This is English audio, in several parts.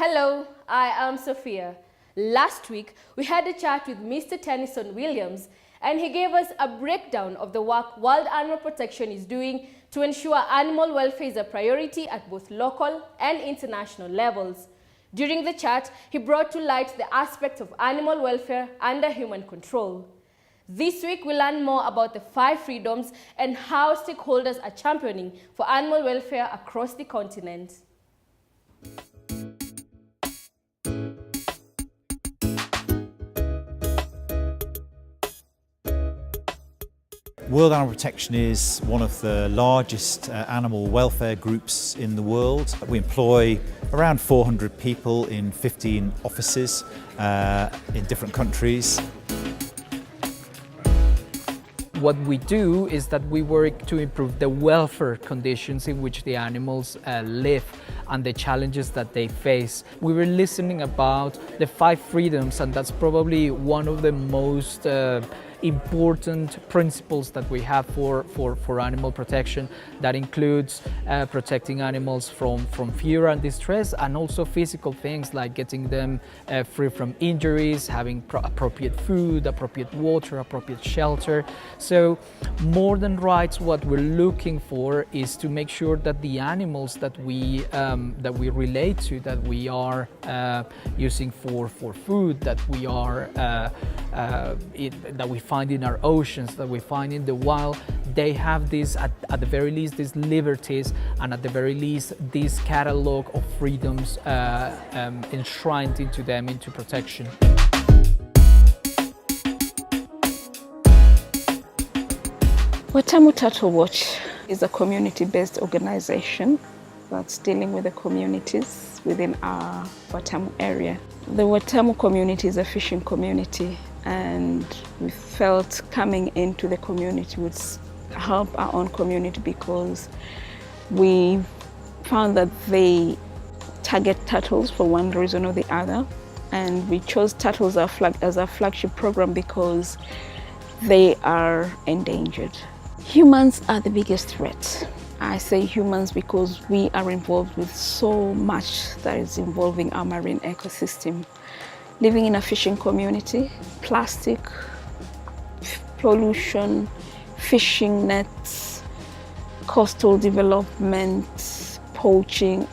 Hello, I am Sophia. Last week, we had a chat with Mr. Tennyson Williams, and he gave us a breakdown of the work Wild Animal Protection is doing to ensure animal welfare is a priority at both local and international levels. During the chat, he brought to light the aspects of animal welfare under human control. This week, we learn more about the 5 freedoms and how stakeholders are championing for animal welfare across the continent. World Animal Protection is one of the largest animal welfare groups in the world. We employ around 400 people in 15 offices in different countries. What we do is that we work to improve the welfare conditions in which the animals live and the challenges that they face. We were listening about the 5 freedoms, and that's probably one of the most important principles that we have for animal protection. That includes protecting animals from fear and distress, and also physical things like getting them free from injuries, having appropriate food, appropriate water, appropriate shelter. So more than rights, what we're looking for is to make sure that the animals that we relate to, that we are using for food, that we are that we find in our oceans, that we find in the wild, they have this, at the very least, these liberties, and at the very least, this catalog of freedoms enshrined into them, into protection. Watamu Turtle Watch is a community-based organization that's dealing with the communities within our Watamu area. The Watamu community is a fishing community, and we felt coming into the community would help our own community because we found that they target turtles for one reason or the other, and we chose turtles as our flagship program because they are endangered. Humans are the biggest threat. I say humans because we are involved with so much that is involving our marine ecosystem. Living in a fishing community, plastic, pollution, fishing nets, coastal development, poaching,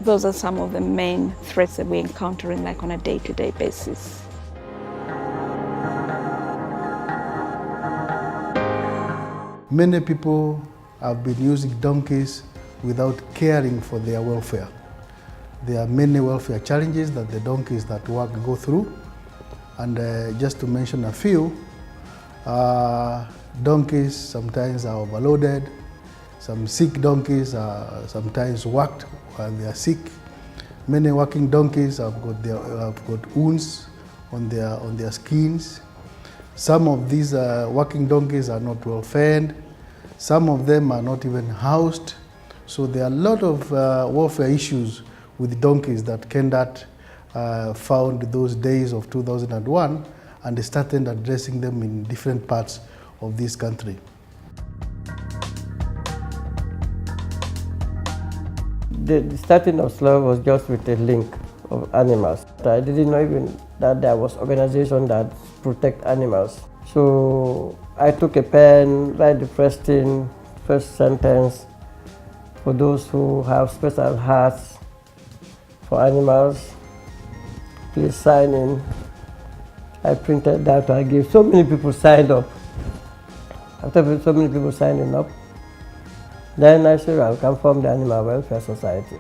those are some of the main threats that we're encountering on a day-to-day basis. Many people have been using donkeys without caring for their welfare. There are many welfare challenges that the donkeys that work go through, and just to mention a few, donkeys sometimes are overloaded. Some sick donkeys are sometimes worked while they are sick. Many working donkeys have got wounds on their skins. Some of these working donkeys are not well fed. Some of them are not even housed. So there are a lot of welfare issues with donkeys that KENDAT found those days of 2001, and they started addressing them in different parts of this country. The starting of SLOW was just with a link of animals. I didn't know even that there was an organization that protect animals. So I took a pen, write the first sentence, for those who have special hearts for animals, please sign in. I printed that, I gave so many people signed up. After so many people signing up, then I said I can form the Animal Welfare Society.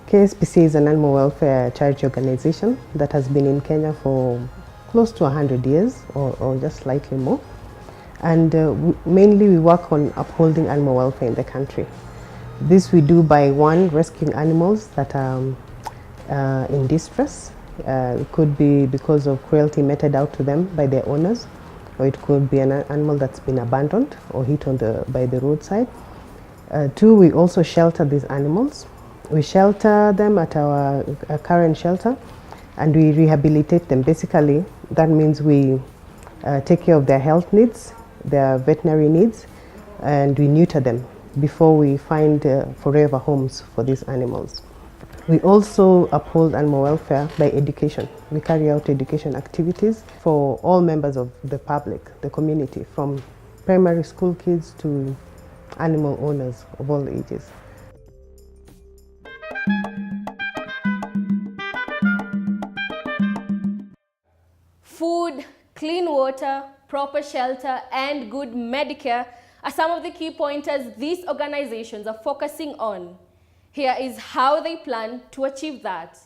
KSPC is an animal welfare charity organization that has been in Kenya for close to 100 years or just slightly more. And mainly we work on upholding animal welfare in the country. This we do by, one, rescuing animals that are in distress. It could be because of cruelty meted out to them by their owners, or it could be an animal that's been abandoned or hit by the roadside. 2, we also shelter these animals. We shelter them at our current shelter, and we rehabilitate them. Basically, that means we take care of their health needs, their veterinary needs, and we neuter them before we find forever homes for these animals. We also uphold animal welfare by education. We carry out education activities for all members of the public, the community, from primary school kids to animal owners of all ages. Food, clean water, proper shelter, and good Medicare are some of the key pointers these organizations are focusing on. Here is how they plan to achieve that.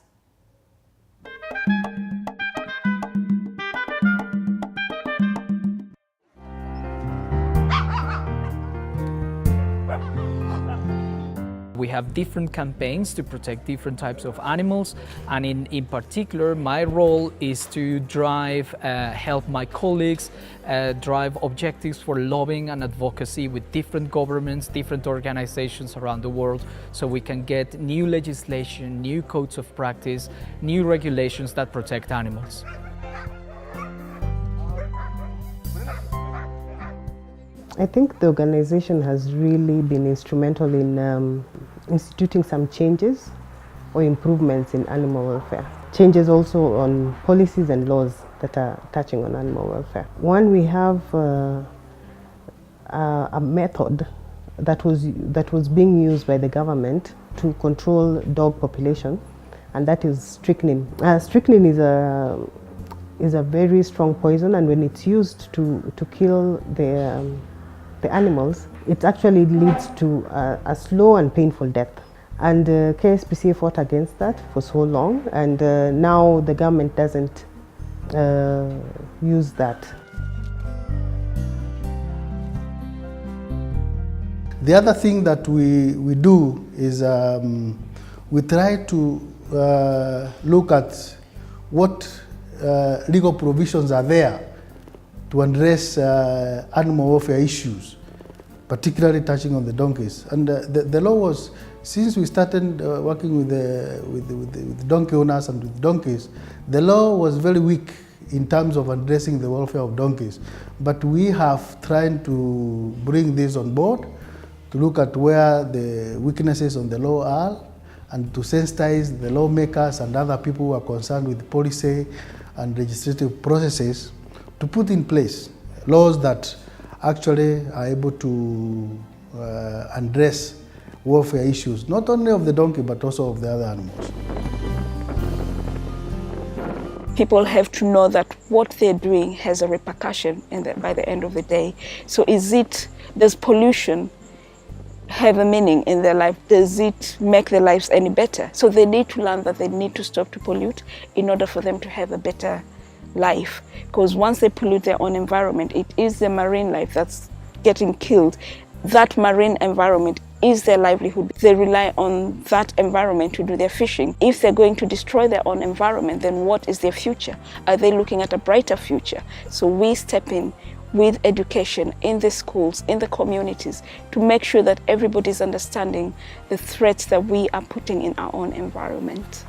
We have different campaigns to protect different types of animals, and in particular my role is to help my colleagues drive objectives for lobbying and advocacy with different governments, different organizations around the world, so we can get new legislation, new codes of practice, new regulations that protect animals. I think the organization has really been instrumental in instituting some changes or improvements in animal welfare. Changes also on policies and laws that are touching on animal welfare. One, we have a method that was being used by the government to control dog population, and that is strychnine. Strychnine is a very strong poison, and when it's used to kill the animals, it actually leads to a slow and painful death. And KSPCA fought against that for so long, and now the government doesn't use that. The other thing that we do is we try to look at what legal provisions are there to address animal welfare issues, particularly touching on the donkeys. And the law was, since we started working with the donkey owners and with donkeys, the law was very weak in terms of addressing the welfare of donkeys. But we have tried to bring this on board, to look at where the weaknesses on the law are, and to sensitize the lawmakers and other people who are concerned with policy and legislative processes to put in place laws that actually are able to address welfare issues, not only of the donkey but also of the other animals. People have to know that what they're doing has a repercussion by the end of the day. So does pollution have a meaning in their life? Does it make their lives any better? So they need to learn that they need to stop to pollute in order for them to have a better life, because once they pollute their own environment, it is the marine life that's getting killed. That marine environment is their livelihood. They rely on that environment to do their fishing. If they're going to destroy their own environment, then what is their future? Are they looking at a brighter future? So we step in with education in the schools, in the communities, to make sure that everybody's understanding the threats that we are putting in our own environment.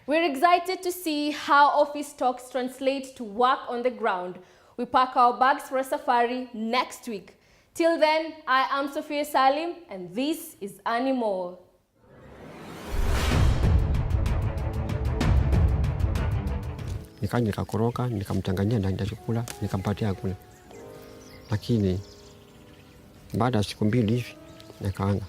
We're excited to see how office talks translate to work on the ground. We pack our bags for a safari next week. Till then, I am Sophia Salim, and this is Animore. Nikaja nikakoroka, nikamchanganyia ndani ya chakula, nikampatia kula. Lakini baada ya siku mbili hivi nikaanza